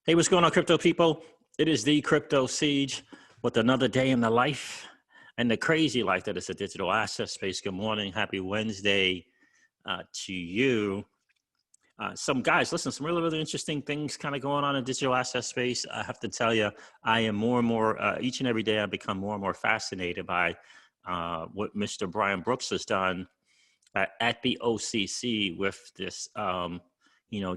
Hey, what's going on, crypto people? It is the Crypto Siege with another day in the life and the crazy life that is a digital asset space. Good morning. Happy Wednesday to you. Some guys, listen, some really, really interesting things kind of going on in digital asset space. I have to tell you, I am more and more, each and every day, I become more and more fascinated by what Mr. Brian Brooks has done at the OCC with this,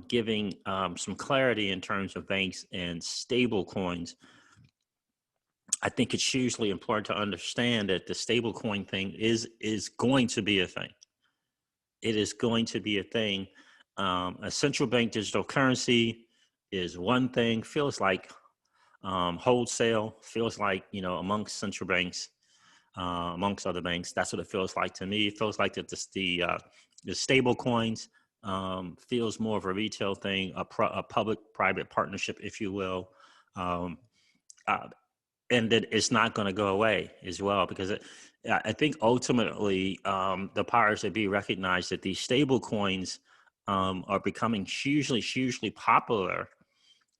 giving some clarity in terms of banks and stable coins. I think it's hugely important to understand that the stable coin thing is going to be a thing. It is going to be a thing. A central bank digital currency is one thing, feels like wholesale, feels like, amongst central banks, amongst other banks. That's what it feels like to me. It feels like that the stable coins feels more of a retail thing, a public-private partnership, if you will, and that it's not going to go away as well, because I think ultimately the powers that be recognize that these stable coins are becoming hugely popular,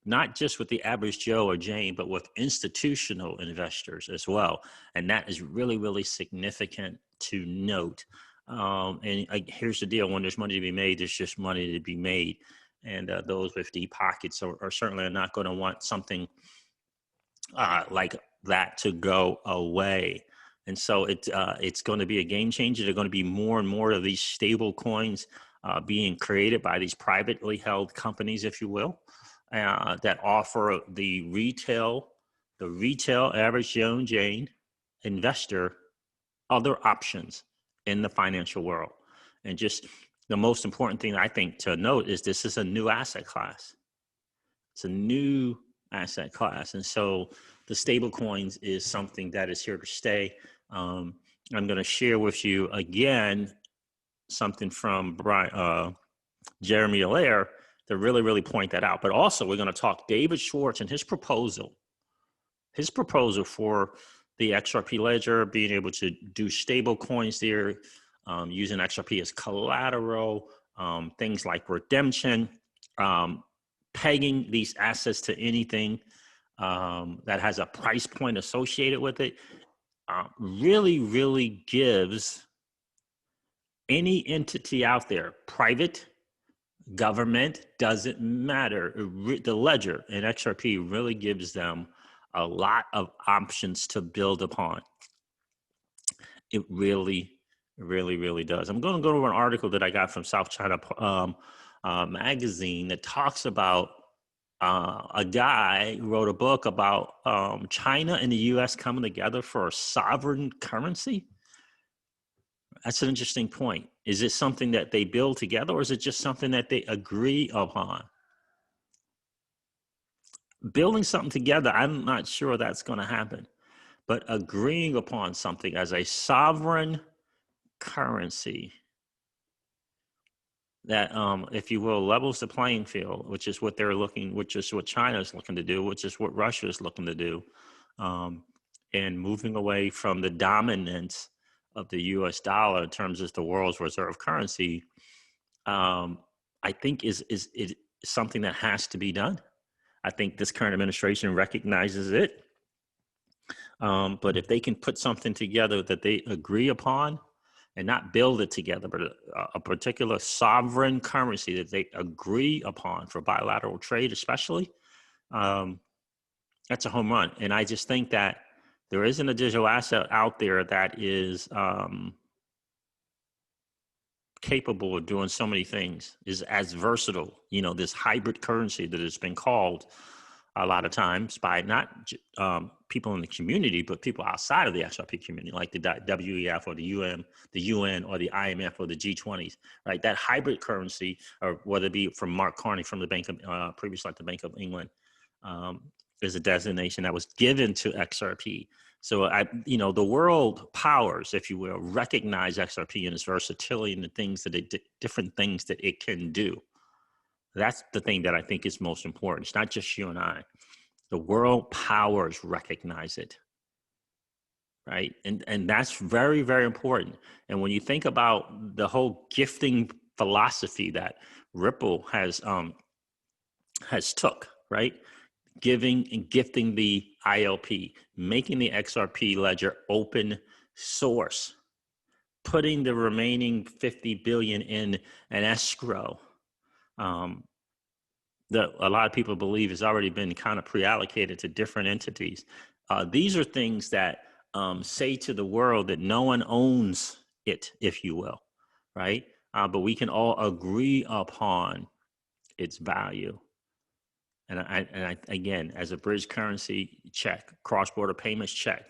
not just with the average Joe or Jane, but with institutional investors as well. And that is really significant to note. Here's the deal. When there's money to be made, there's just money to be made. And those with deep pockets are certainly not going to want something like that to go away. And so it's going to be a game changer. There are going to be more and more of these stable coins being created by these privately held companies, if you will. That offer the retail average Joe and Jane investor other options in the financial world. And just the most important thing I think to note is this is a new asset class. It's a new asset class. And so the stable coins is something that is here to stay. I'm going to share with you again something from Jeremy Allaire to really point that out. But also we're going to talk David Schwartz and his proposal for the XRP ledger, being able to do stable coins there, using XRP as collateral, things like redemption, pegging these assets to anything that has a price point associated with it, really gives any entity out there, private, government, doesn't matter. The ledger in XRP really gives them a lot of options to build upon. It really does. I'm going to go to an article that I got from South China magazine that talks about a guy who wrote a book about China and the U.S. coming together for a sovereign currency. That's an interesting point. Is it something that they build together, or is it just something that they agree upon? Building something together, I'm not sure that's going to happen. But agreeing upon something as a sovereign currency that, if you will, levels the playing field, which is what which is what China is looking to do, which is what Russia is looking to do, and moving away from the dominance of the U.S. dollar in terms of the world's reserve currency, I think is something that has to be done. I think this current administration recognizes it. But if they can put something together that they agree upon and not build it together, but a particular sovereign currency that they agree upon for bilateral trade, especially, that's a home run. And I just think that there isn't a digital asset out there that is capable of doing so many things, is as versatile, this hybrid currency that has been called a lot of times by not people in the community, but people outside of the XRP community, like the WEF or the UN or the IMF or the G20s, right? That hybrid currency, or whether it be from Mark Carney from the Bank of, previously like the Bank of England, is a designation that was given to XRP. So the world powers, if you will, recognize XRP and its versatility and the things that different things that it can do. That's the thing that I think is most important. It's not just you and I. The world powers recognize it, right? And that's very important. And when you think about the whole gifting philosophy that Ripple has took, right? giving and gifting the ILP, making the XRP ledger open source, putting the remaining 50 billion in an escrow that a lot of people believe has already been kind of pre-allocated to different entities. These are things that say to the world that no one owns it, if you will, right? But we can all agree upon its value. And I again, as a bridge currency, check. Cross-border payments, check.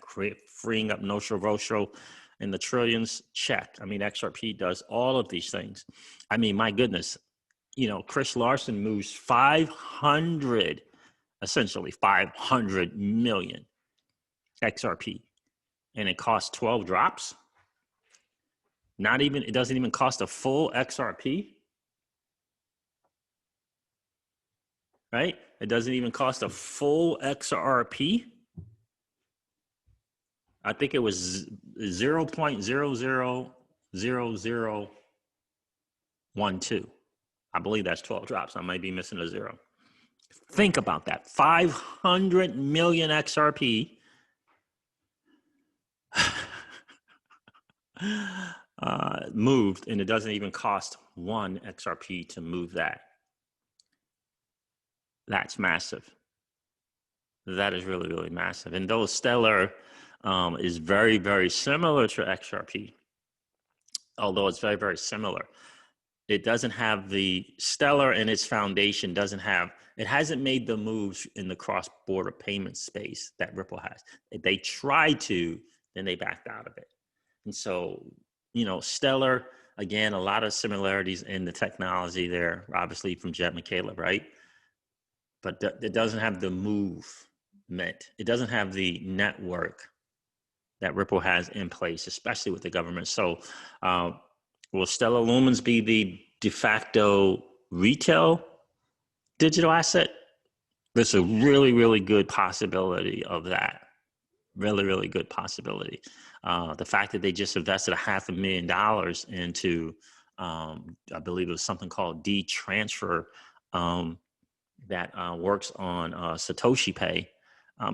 Freeing up notional rostro in the trillions, check. I mean, XRP does all of these things. I mean, my goodness, you know, Chris Larson moves 500, essentially 500 million XRP, and it costs 12 drops. Not even, it doesn't even cost a full XRP. Right? It doesn't even cost a full XRP. I think it was 0.000012. I believe that's 12 drops. I might be missing a zero. Think about that. 500 million XRP moved, and it doesn't even cost one XRP to move that. That's massive. That is really, really massive. And though Stellar is very, very similar to XRP, although it's very, very similar, it doesn't have the Stellar, and its foundation doesn't have, it hasn't made the moves in the cross-border payment space that Ripple has. They tried to, then they backed out of it. And so, you know, Stellar, again, a lot of similarities in the technology there, obviously from Jet McCaleb, right? But it doesn't have the movement. It doesn't have the network that Ripple has in place, especially with the government. So will Stellar Lumens be the de facto retail digital asset? There's a really, really good possibility of that. Really, really good possibility. The fact that they just invested $500,000 into, I believe it was something called D-Transfer, that works on Satoshi Pay,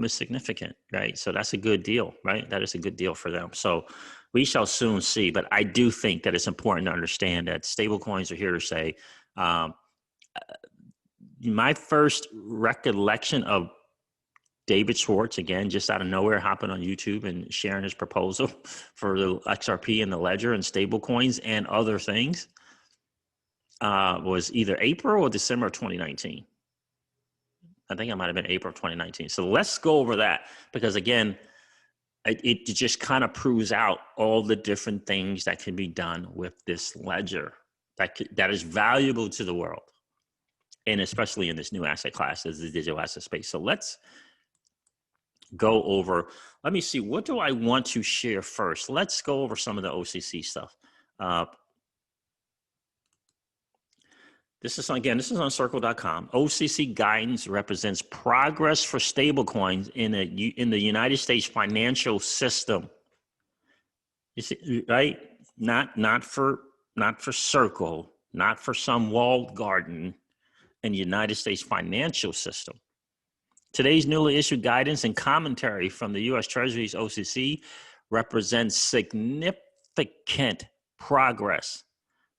is significant, right? So that's a good deal, right? That is a good deal for them. So we shall soon see. But I do think that it's important to understand that stablecoins are here to stay. My first recollection of David Schwartz, again, just out of nowhere, hopping on YouTube and sharing his proposal for the XRP and the ledger and stablecoins and other things, was either April or December of 2019. I think it might have been April of 2019. So let's go over that, because again, it just kind of proves out all the different things that can be done with this ledger that is valuable to the world, and especially in this new asset class as the digital asset space. So let's go over, let me see, what do I want to share first? Let's go over some of the OCC stuff. This is on circle.com. OCC guidance represents progress for stablecoins in the United States financial system. You see, right? Not for Circle, not for some walled garden, in the United States financial system. Today's newly issued guidance and commentary from the U.S. Treasury's OCC represents significant progress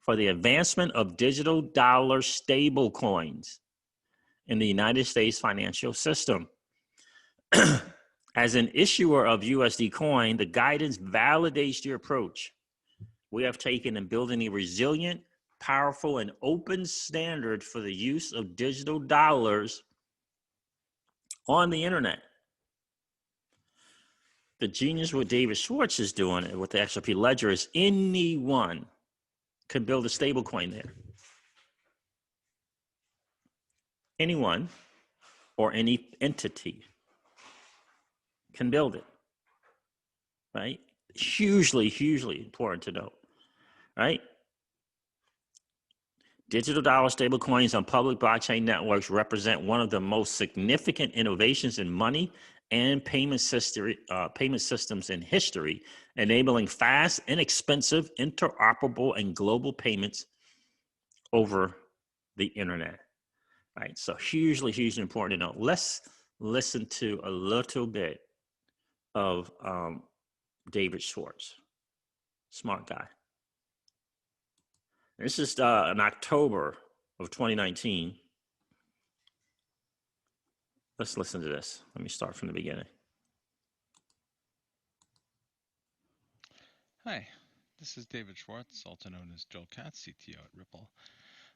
for the advancement of digital dollar stablecoins in the United States financial system. As an issuer of USD coin, the guidance validates the approach we have taken in building a resilient, powerful, and open standard for the use of digital dollars on the internet. The genius what David Schwartz is doing with the XRP ledger is anyone can build a stable coin there. Anyone or any entity can build it, right? Hugely, hugely important to note, right? Digital dollar stablecoins on public blockchain networks represent one of the most significant innovations in money and payment systems in history, enabling fast, inexpensive, interoperable, and global payments over the internet, right? So hugely, hugely important to know. Let's listen to a little bit of David Schwartz, smart guy. This is in October of 2019. Let's listen to this. Let me start from the beginning. Hi, this is David Schwartz, also known as Joel Katz, CTO at Ripple.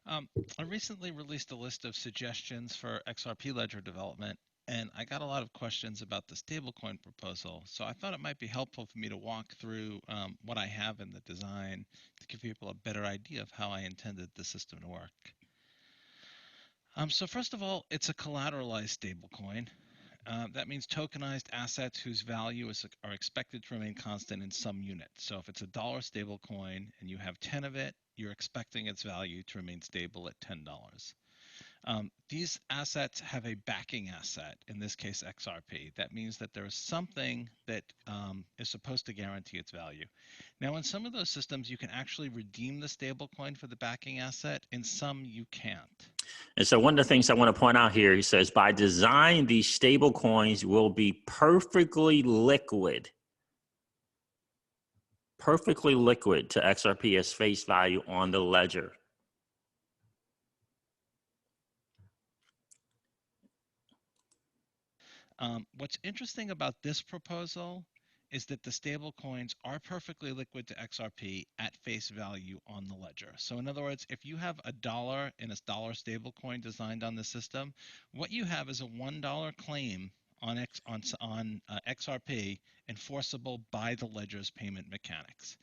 I recently released a list of suggestions for XRP ledger development, and I got a lot of questions about the stablecoin proposal. So I thought it might be helpful for me to walk through what I have in the design to give people a better idea of how I intended the system to work. So first of all, it's a collateralized stablecoin. That means tokenized assets whose value are expected to remain constant in some unit. So if it's a dollar stable coin and you have 10 of it, you're expecting its value to remain stable at $10. These assets have a backing asset, in this case XRP. That means that there is something that is supposed to guarantee its value. Now, in some of those systems, you can actually redeem the stable coin for the backing asset. In some, you can't. And so one of the things I want to point out here, he says, by design, these stable coins will be perfectly liquid to XRP as face value on the ledger. What's interesting about this proposal is that the stable coins are perfectly liquid to XRP at face value on the ledger. So in other words, if you have a dollar in a dollar stable coin designed on the system, what you have is a $1 claim on XRP enforceable by the ledger's payment mechanics.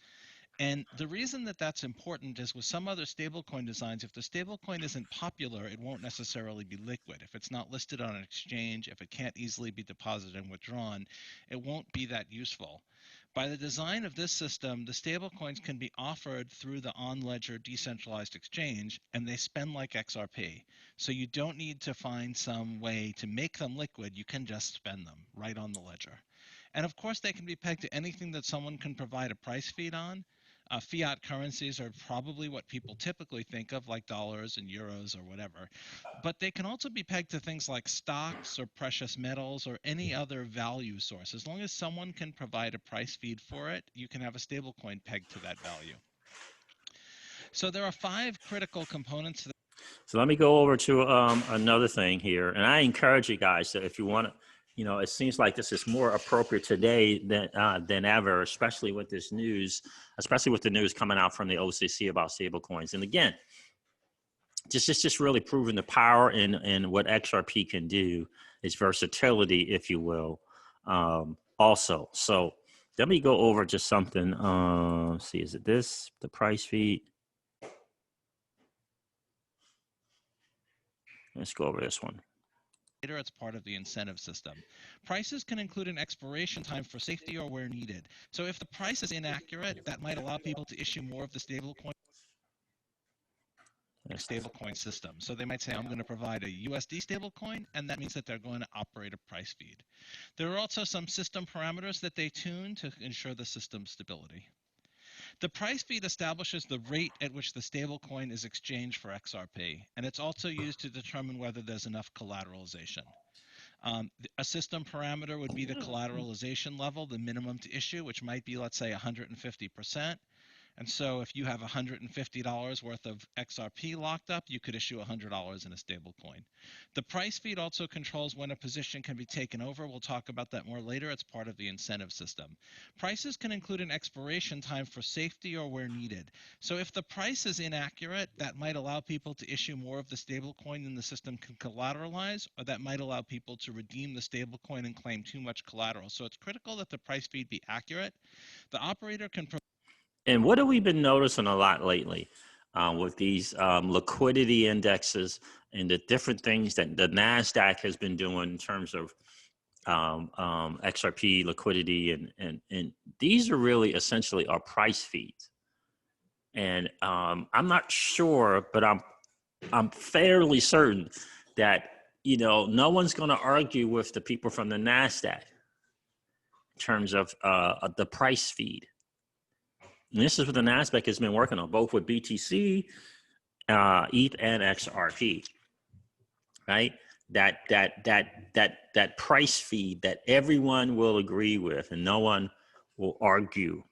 And the reason that that's important is with some other stablecoin designs, if the stablecoin isn't popular, it won't necessarily be liquid. If it's not listed on an exchange, if it can't easily be deposited and withdrawn, it won't be that useful. By the design of this system, the stablecoins can be offered through the on-ledger decentralized exchange, and they spend like XRP. So you don't need to find some way to make them liquid. You can just spend them right on the ledger. And of course, they can be pegged to anything that someone can provide a price feed on. Fiat currencies are probably what people typically think of, like dollars and euros or whatever. But they can also be pegged to things like stocks or precious metals or any other value source. As long as someone can provide a price feed for it, you can have a stablecoin pegged to that value. So there are 5 critical components to that. So let me go over to another thing here. And I encourage you guys that if you want to, you know, it seems like this is more appropriate today than ever, especially with this news, especially with the news coming out from the OCC about stablecoins. And again, just really proving the power in what XRP can do, its versatility, if you will, also. So let me go over just something. Let's see, is it this, the price feed? Let's go over this one. It's part of the incentive system. Prices can include an expiration time for safety or where needed. So if the price is inaccurate, that might allow people to issue more of the stablecoin system. So they might say, I'm going to provide a USD stablecoin, and that means that they're going to operate a price feed. There are also some system parameters that they tune to ensure the system stability. The price feed establishes the rate at which the stablecoin is exchanged for XRP, and it's also used to determine whether there's enough collateralization. A system parameter would be the collateralization level, the minimum to issue, which might be, let's say, 150%. And so if you have $150 worth of XRP locked up, you could issue $100 in a stable coin. The price feed also controls when a position can be taken over. We'll talk about that more later. It's part of the incentive system. Prices can include an expiration time for safety or where needed. So if the price is inaccurate, that might allow people to issue more of the stable coin than the system can collateralize, or that might allow people to redeem the stable coin and claim too much collateral. So it's critical that the price feed be accurate. The operator can And what have we been noticing a lot lately with these liquidity indexes and the different things that the NASDAQ has been doing in terms of XRP liquidity, and these are really essentially our price feeds. And I'm not sure, but I'm fairly certain that, you know, no one's going to argue with the people from the NASDAQ in terms of the price feed. And this is what the NASDAQ has been working on, both with BTC, ETH, and XRP, right? that price feed that everyone will agree with and no one will argue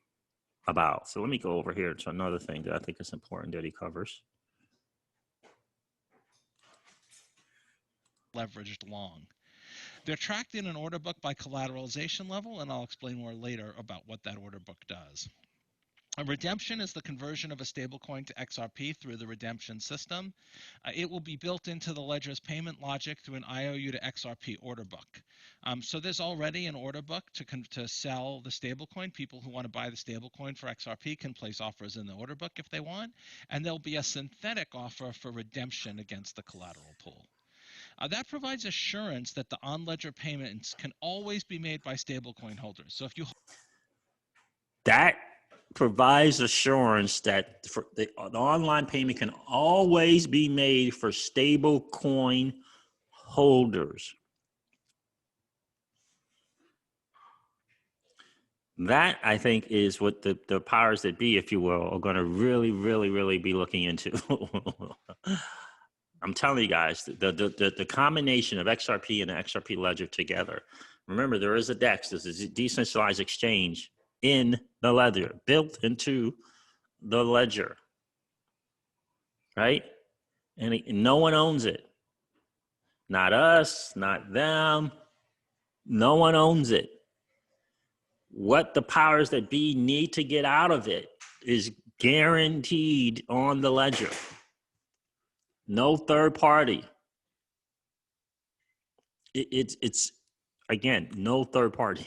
about. So let me go over here to another thing that I think is important that he covers. Leveraged long. They're tracked in an order book by collateralization level, and I'll explain more later about what that order book does. A redemption is the conversion of a stablecoin to XRP through the redemption system. It will be built into the ledger's payment logic through an IOU to XRP order book. So there's already an order book to sell the stablecoin. People who want to buy the stablecoin for XRP can place offers in the order book if they want, and there'll be a synthetic offer for redemption against the collateral pool. That provides assurance that the on-ledger payments can always be made by stablecoin holders. So if you that provides assurance that for the online payment can always be made for stable coin holders. That, I think, is what the powers that be, if you will, are going to really be looking into. I'm telling you guys, the combination of XRP and the XRP ledger together. Remember, there is a DEX. This is a decentralized exchange in the ledger, built into the ledger, right? And no one owns it. Not us, not them. No one owns it. What the powers that be need to get out of it is guaranteed on the ledger. No third party. It's again, no third party.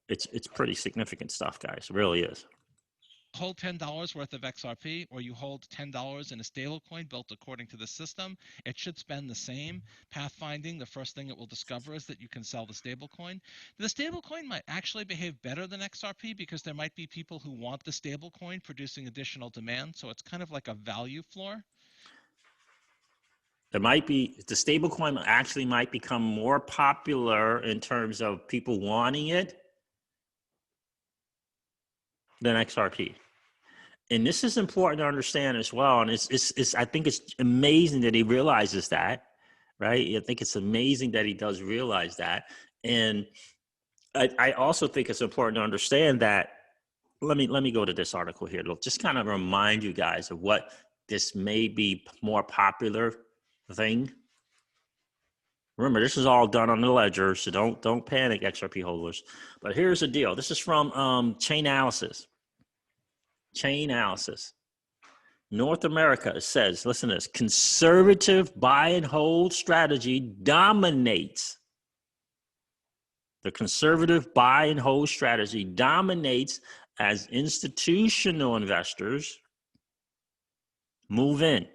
It's pretty significant stuff, guys. It really is. hold $10 worth of XRP, or you hold $10 in a stablecoin built according to the system, it should spend the same. Pathfinding, the first thing it will discover is that you can sell the stablecoin. The stablecoin might actually behave better than XRP because there might be people who want the stablecoin producing additional demand. So it's kind of like a value floor. There might be, the stablecoin actually might become more popular in terms of people wanting it than XRP. And this is important to understand as well. And it's I think it's amazing that he realizes that, right? I think it's amazing that he does realize that. And I also think it's important to understand that, let me go to this article here. It'll just kind of remind you guys of what this may be more popular thing. Remember, this is all done on the ledger, so don't panic, XRP holders. But here's the deal. This is from Chainalysis. Chainalysis. North America says, listen to this, conservative buy and hold strategy dominates. The conservative buy and hold strategy dominates as institutional investors move in.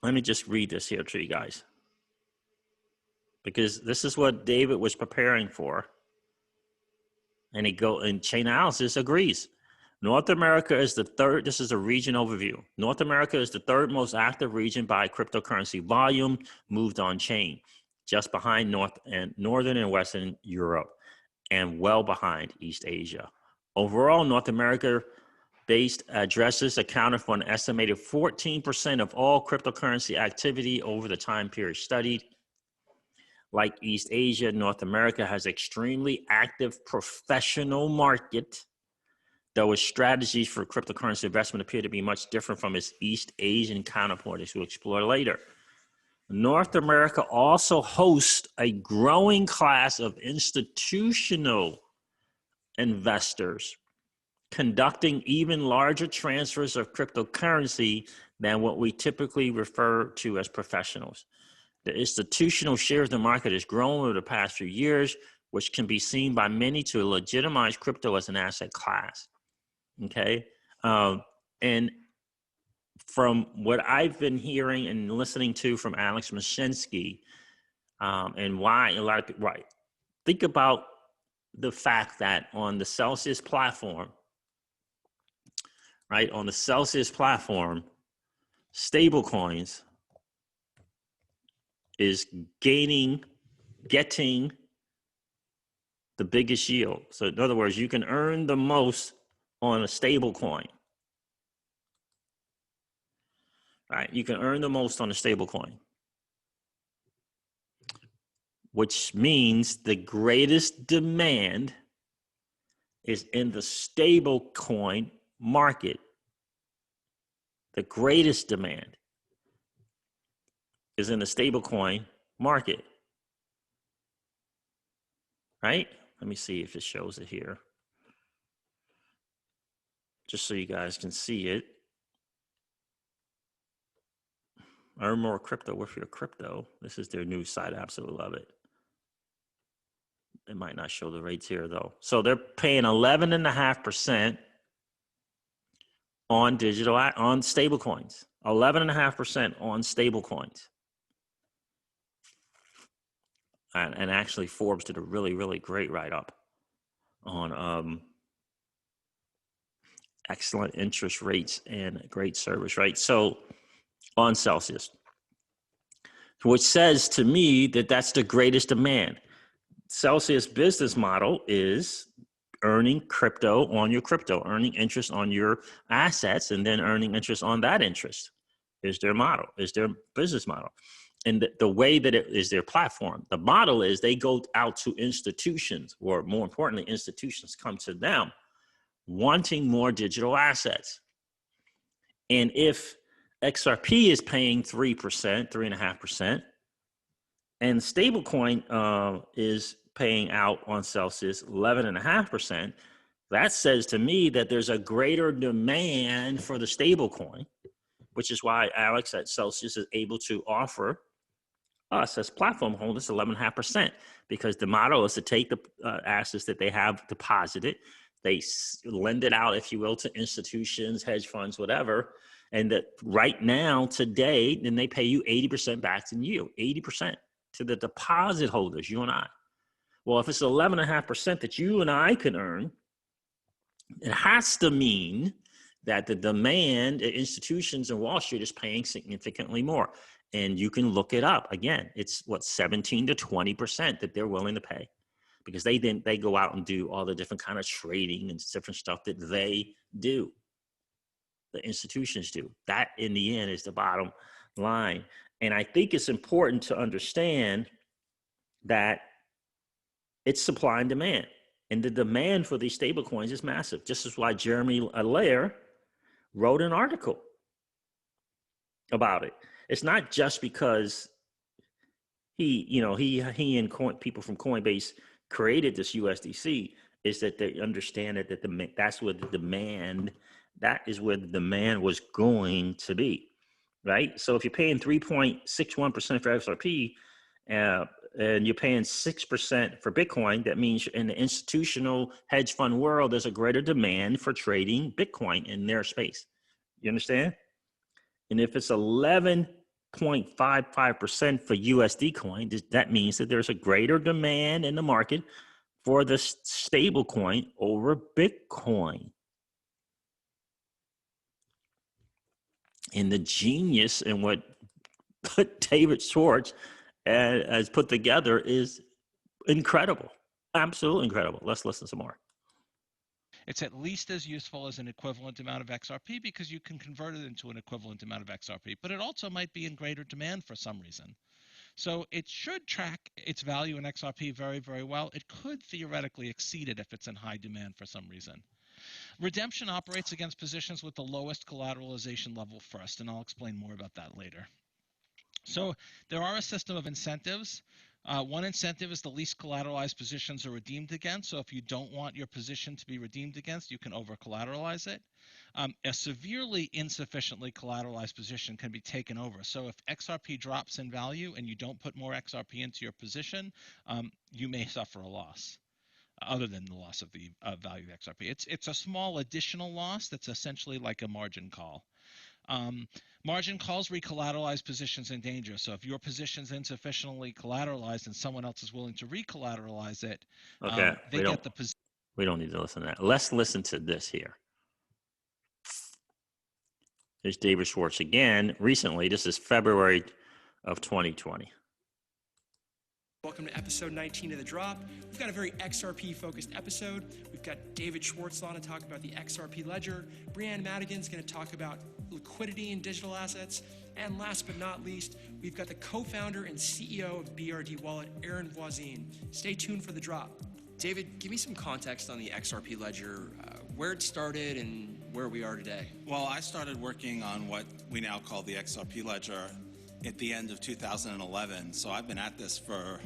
Let me just read this here to you guys, because this is what David was preparing for. And Chainalysis agrees. North America is the third, this is a region overview. North America is the third most active region by cryptocurrency volume moved on chain, just behind Northern and Western Europe, and well behind East Asia. Overall, North America-based addresses accounted for an estimated 14% of all cryptocurrency activity over the time period studied. Like East Asia, North America has extremely active professional market, though its strategies for cryptocurrency investment appear to be much different from its East Asian counterpart, as we'll explore later. North America also hosts a growing class of institutional investors conducting even larger transfers of cryptocurrency than what we typically refer to as professionals. The institutional share of the market has grown over the past few years, which can be seen by many to legitimize crypto as an asset class. Okay. And from what I've been hearing and listening to from Alex Mashinsky, and why a lot of people, right, think about the fact that on the Celsius platform, right, on the Celsius platform, stablecoins is getting the biggest yield. So in other words, you can earn the most on a stable coin, right? You can earn the most on a stable coin, which means the greatest demand is in the stable coin market. The greatest demand is in the stable coin market, right? Let me see if it shows it here, just so you guys can see it. Earn more crypto with your crypto. This is their new site. I absolutely love it. It might not show the rates here though. So they're paying 11.5% on digital, on stable coins. 11.5% on stable coins. And actually Forbes did a really, really great write-up on excellent interest rates and great service, right? So on Celsius, which says to me that that's the greatest demand. Celsius business model is earning crypto on your crypto, earning interest on your assets, and then earning interest on that interest is their model, is their business model. And the way that it is their platform. The model is they go out to institutions, or more importantly, institutions come to them wanting more digital assets. And if XRP is paying 3%, 3.5%, and stablecoin is paying out on Celsius 11.5%, that says to me that there's a greater demand for the stablecoin, which is why Alex at Celsius is able to offer us as platform holders 11.5%, because the model is to take the assets that they have deposited, they lend it out, if you will, to institutions, hedge funds, whatever, and that right now, today, then they pay you 80% back in yield, 80% to the deposit holders, you and I. Well, if it's 11.5% that you and I can earn, it has to mean that the demand at institutions and Wall Street is paying significantly more. And you can look it up. Again, it's what, 17 to 20% that they're willing to pay, because they go out and do all the different kind of trading and different stuff that they do. The institutions do. That in the end is the bottom line. And I think it's important to understand that it's supply and demand. And the demand for these stable coins is massive. This is why Jeremy Allaire wrote an article about it. It's not just because he and people from Coinbase created this USDC. Is that they understand that that's where the demand, that is where the demand was going to be, right? So if you're paying 3.61% for XRP, and you're paying 6% for Bitcoin, that means in the institutional hedge fund world, there's a greater demand for trading Bitcoin in their space. You understand? And if it's 11.55% for USD coin, that means that there's a greater demand in the market for the stable coin over Bitcoin. And the genius in what David Schwartz has put together is incredible. Absolutely incredible. Let's listen some more. It's at least as useful as an equivalent amount of XRP because you can convert it into an equivalent amount of XRP, but it also might be in greater demand for some reason. So it should track its value in XRP very, very well. It could theoretically exceed it if it's in high demand for some reason. Redemption operates against positions with the lowest collateralization level first, and I'll explain more about that later. So there are a system of incentives. One incentive is the least collateralized positions are redeemed against. So if you don't want your position to be redeemed against, you can over-collateralize it. A severely insufficiently collateralized position can be taken over. So if XRP drops in value and you don't put more XRP into your position, you may suffer a loss, other than the loss of the value of XRP. It's a small additional loss that's essentially like a margin call. Margin calls recollateralize positions in danger. So if your position's insufficiently collateralized and someone else is willing to recollateralize it, okay, they get the position. We don't need to listen to that. Let's listen to this here. There's David Schwartz again. Recently, this is February of 2020. Welcome to episode 19 of The Drop. We've got a very XRP focused episode. We've got David Schwartzlaw to talk about the XRP ledger. Brianne Madigan's going to talk about liquidity in digital assets. And last but not least, we've got the co-founder and CEO of BRD Wallet, Aaron Voisin. Stay tuned for The Drop. David, give me some context on the XRP ledger, where it started and where we are today. Well, I started working on what we now call the XRP ledger at the end of 2011. So I've been at this for,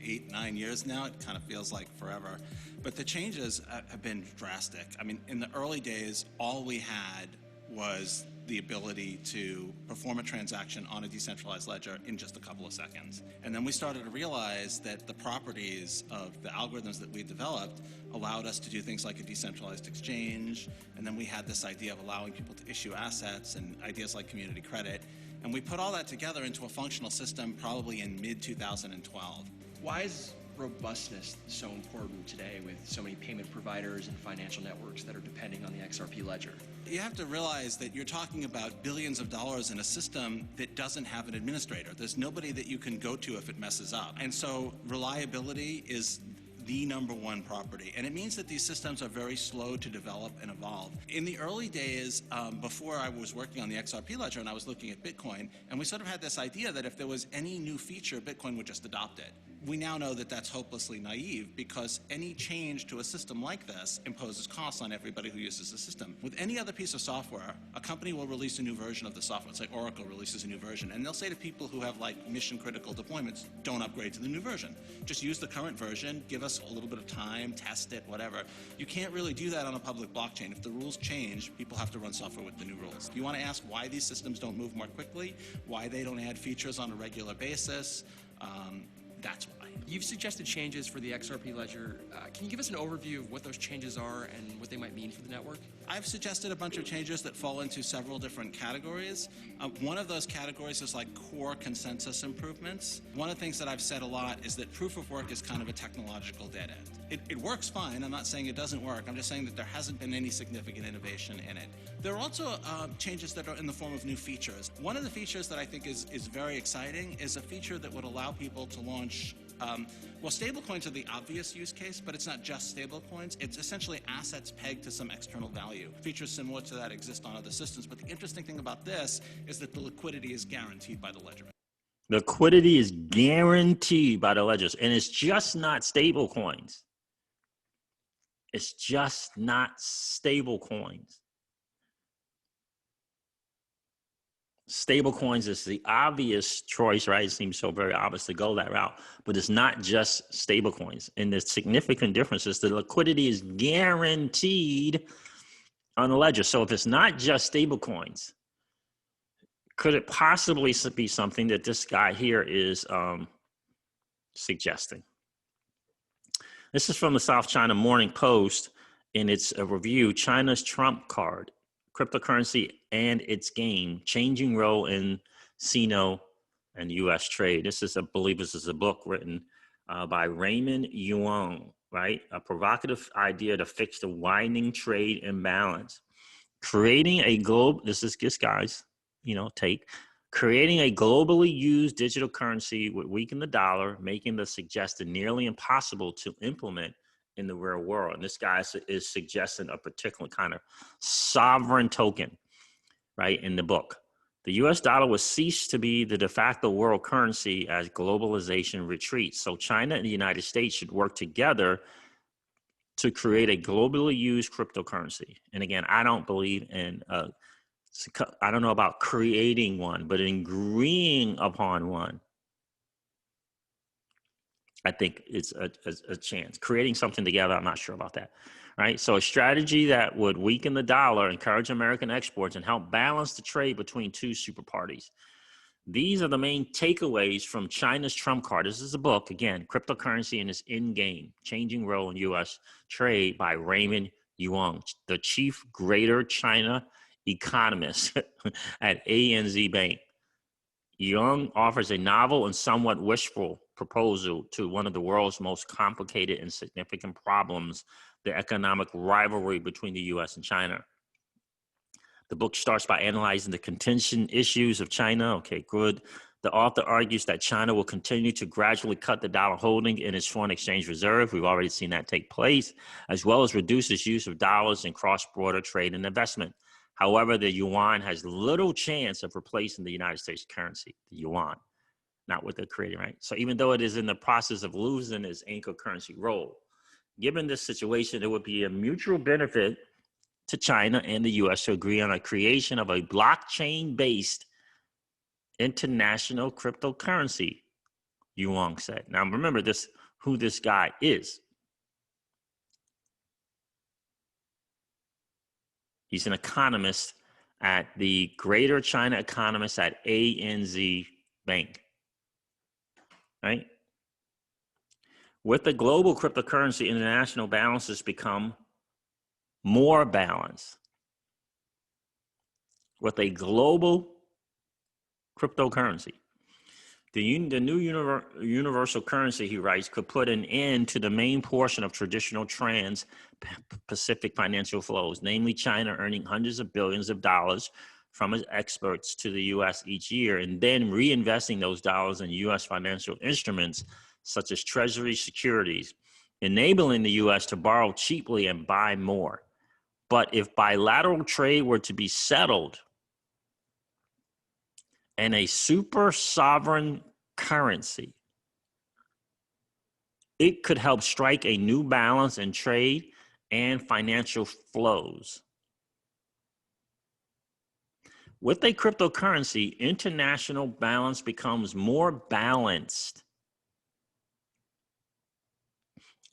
8-9 years now. It kind of feels like forever. But the changes have been drastic. I mean, in the early days, all we had was the ability to perform a transaction on a decentralized ledger in just a couple of seconds. And then we started to realize that the properties of the algorithms that we developed allowed us to do things like a decentralized exchange. And then we had this idea of allowing people to issue assets and ideas like community credit. And we put all that together into a functional system probably in mid-2012. Why is robustness so important today with so many payment providers and financial networks that are depending on the XRP ledger? You have to realize that you're talking about billions of dollars in a system that doesn't have an administrator. There's nobody that you can go to if it messes up. And so reliability is the number one property. And it means that these systems are very slow to develop and evolve. In the early days, before I was working on the XRP ledger and I was looking at Bitcoin, and we sort of had this idea that if there was any new feature, Bitcoin would just adopt it. We now know that that's hopelessly naive because any change to a system like this imposes costs on everybody who uses the system. With any other piece of software, a company will release a new version of the software. Say Oracle releases a new version, and they'll say to people who have like mission-critical deployments, don't upgrade to the new version. Just use the current version, give us a little bit of time, test it, whatever. You can't really do that on a public blockchain. If the rules change, people have to run software with the new rules. If you want to ask why these systems don't move more quickly, why they don't add features on a regular basis, that's why. You've suggested changes for the XRP ledger. Can you give us an overview of what those changes are and what they might mean for the network? I've suggested a bunch of changes that fall into several different categories. One of those categories is like core consensus improvements. One of the things that I've said a lot is that proof of work is kind of a technological dead end. It works fine. I'm not saying it doesn't work. I'm just saying that there hasn't been any significant innovation in it. There are also changes that are in the form of new features. One of the features that I think is very exciting is a feature that would allow people to launch well, stablecoins are the obvious use case, but it's not just stablecoins. It's essentially assets pegged to some external value. Features similar to that exist on other systems, but the interesting thing about this is that the liquidity is guaranteed by the ledger. Liquidity is guaranteed by the ledgers, and it's just not stablecoins. It's just not stablecoins. Stablecoins is the obvious choice, right? It seems so very obvious to go that route, but it's not just stablecoins. And the significant difference is the liquidity is guaranteed on the ledger. So if it's not just stablecoins, could it possibly be something that this guy here is suggesting? This is from the South China Morning Post, and it's a review, China's Trump card. Cryptocurrency and its game, changing role in Sino and U.S. trade. This is, I believe this is a book written by Raymond Yuan, right? A provocative idea to fix the widening trade imbalance. Creating a this is this guy's, creating a globally used digital currency would weaken the dollar, making the suggested nearly impossible to implement in the real world. And this guy is suggesting a particular kind of sovereign token, right, in the book. The US dollar will cease to be the de facto world currency as globalization retreats. So China and the United States should work together to create a globally used cryptocurrency. And again, I don't believe in, I don't know about creating one, but in agreeing upon one, I think it's a chance. Creating something together, I'm not sure about that, right? So a strategy that would weaken the dollar, encourage American exports, and help balance the trade between two super parties. These are the main takeaways from China's Trump card. This is a book, again, Cryptocurrency and its Endgame, Changing Role in U.S. Trade by Raymond Yuan, the chief Greater China economist at ANZ Bank. Young offers a novel and somewhat wishful proposal to one of the world's most complicated and significant problems, the economic rivalry between the U.S. and China. The book starts by analyzing the contention issues of China. Okay, good. The author argues that China will continue to gradually cut the dollar holding in its foreign exchange reserve. We've already seen that take place, as well as reduce its use of dollars in cross-border trade and investment. However, the yuan has little chance of replacing the United States currency, the yuan, not what they're creating, right? So even though it is in the process of losing its anchor currency role, given this situation, it would be a mutual benefit to China and the U.S. to agree on a creation of a blockchain-based international cryptocurrency, Yuan said. Now remember this, who this guy is. He's an economist at the Greater China Economist at ANZ Bank, right? With the global cryptocurrency, international balances become more balanced. With a global cryptocurrency, the new universal currency, he writes, could put an end to the main portion of traditional trans-Pacific financial flows, namely China earning hundreds of billions of dollars from its exports to the U.S. each year, and then reinvesting those dollars in U.S. financial instruments such as Treasury securities, enabling the U.S. to borrow cheaply and buy more. But if bilateral trade were to be settled and a super sovereign currency, it could help strike a new balance in trade and financial flows. With a cryptocurrency, international balance becomes more balanced.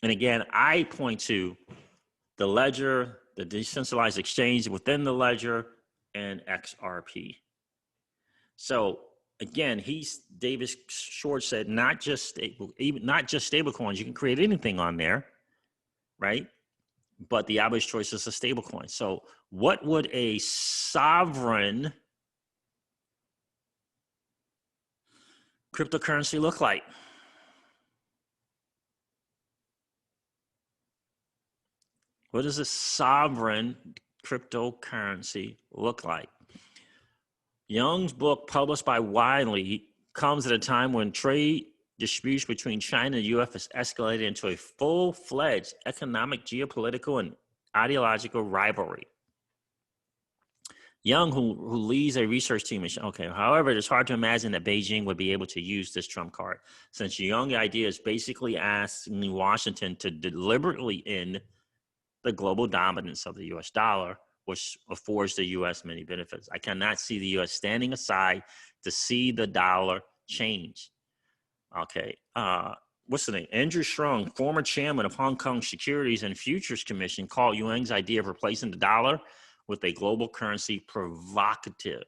And again, I point to the ledger, the decentralized exchange within the ledger, and XRP. So again, David Schwartz said not just stablecoins. You can create anything on there, right? But the obvious choice is a stablecoin. So what would a sovereign cryptocurrency look like? What does a sovereign cryptocurrency look like? Young's book, published by Wiley, comes at a time when trade disputes between China and the U.S. has escalated into a full-fledged economic, geopolitical, and ideological rivalry. Young, who leads a research team, however, it's hard to imagine that Beijing would be able to use this trump card, since Young's idea is basically asking Washington to deliberately end the global dominance of the U.S. dollar, which affords the U.S. many benefits. I cannot see the U.S. standing aside to see the dollar change. Okay, what's the name? Andrew Strong, former chairman of Hong Kong Securities and Futures Commission, called Yuan's idea of replacing the dollar with a global currency provocative.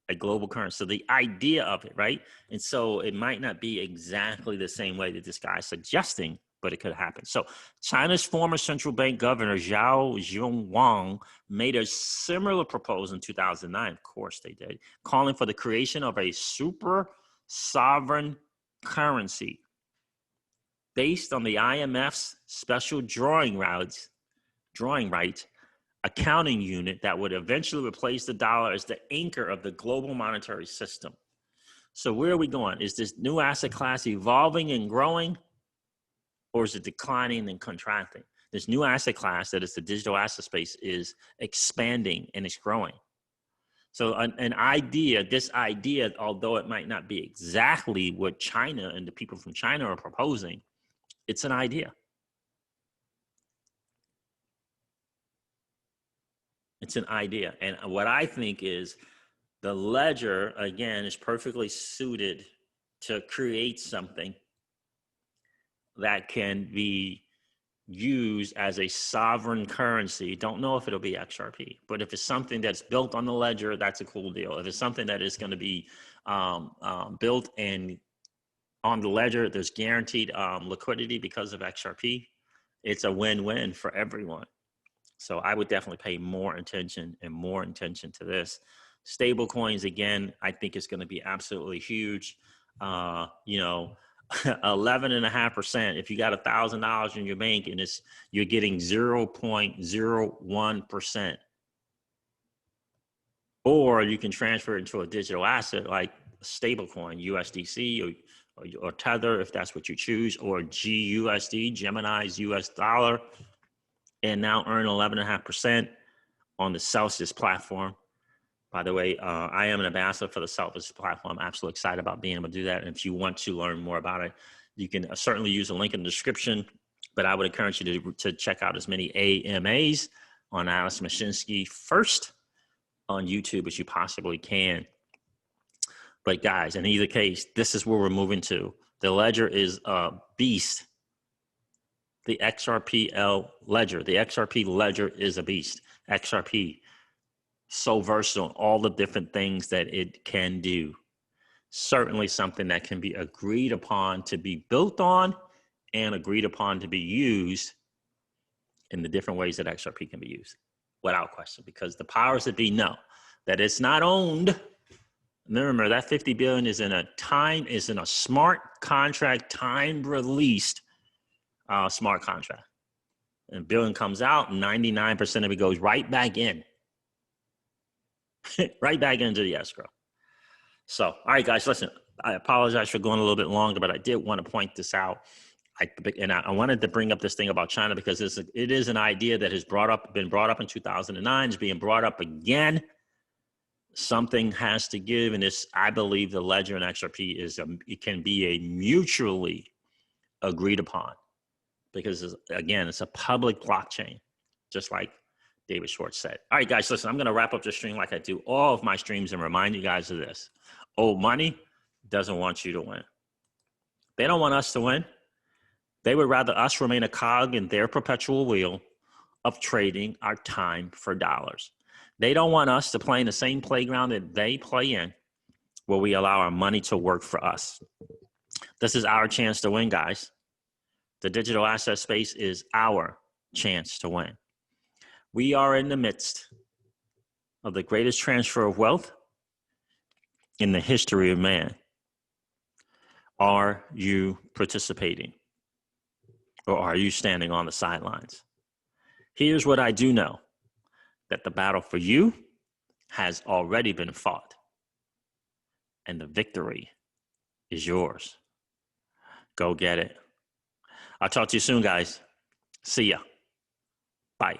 A global currency. So the idea of it, right? And so it might not be exactly the same way that this guy is suggesting, but it could happen. So China's former central bank governor, Zhao Zhongwang, made a similar proposal in 2009. Of course they did, calling for the creation of a super sovereign currency based on the IMF's special drawing rights accounting unit that would eventually replace the dollar as the anchor of the global monetary system. So where are we going? Is this new asset class evolving and growing, or is it declining and contracting? This new asset class, that is the digital asset space, is expanding and it's growing. So this idea, although it might not be exactly what China and the people from China are proposing, it's an idea. It's an idea. And what I think is the ledger, again, is perfectly suited to create something that can be used as a sovereign currency. Don't know if it'll be XRP, but if it's something that's built on the ledger, that's a cool deal. If it's something that is going to be built and on the ledger, there's guaranteed liquidity because of XRP, it's a win-win for everyone. So I would definitely pay more attention to this. Stable coins, again, I think it's going to be absolutely huge. 11.5%. If you got $1,000 in your bank and you're getting 0.01%, or you can transfer it into a digital asset like stablecoin, USDC or Tether, if that's what you choose, or GUSD, Gemini's US dollar, and now earn 11.5% on the Celsius platform. By the way, I am an ambassador for the Celsius platform. I'm absolutely excited about being able to do that. And if you want to learn more about it, you can certainly use a link in the description, but I would encourage you to check out as many AMAs on Alice Mashinsky first on YouTube as you possibly can. But guys, in either case, this is where we're moving to. The ledger is a beast. The XRPL ledger, the XRP ledger is a beast. XRP, so versatile, all the different things that it can do. Certainly something that can be agreed upon to be built on and agreed upon to be used in the different ways that XRP can be used, without question, because the powers that be know that it's not owned. Remember, that 50 billion is in a smart contract, time released smart contract. And billion comes out, 99% of it goes right back in. Right back into the escrow. So, all right, guys, listen, I apologize for going a little bit longer, but I did want to point this out. I wanted to bring up this thing about China because it is an idea that has been brought up in 2009, is being brought up again. Something has to give, and this, I believe, the ledger and XRP it can be a mutually agreed upon, because again, it's a public blockchain, just like David Schwartz said. All right, guys, listen, I'm going to wrap up the stream like I do all of my streams and remind you guys of this. Old money doesn't want you to win. They don't want us to win. They would rather us remain a cog in their perpetual wheel of trading our time for dollars. They don't want us to play in the same playground that they play in, where we allow our money to work for us. This is our chance to win, guys. The digital asset space is our chance to win. We are in the midst of the greatest transfer of wealth in the history of man. Are you participating, or are you standing on the sidelines? Here's what I do know, that the battle for you has already been fought, and the victory is yours. Go get it. I'll talk to you soon, guys. See ya. Bye.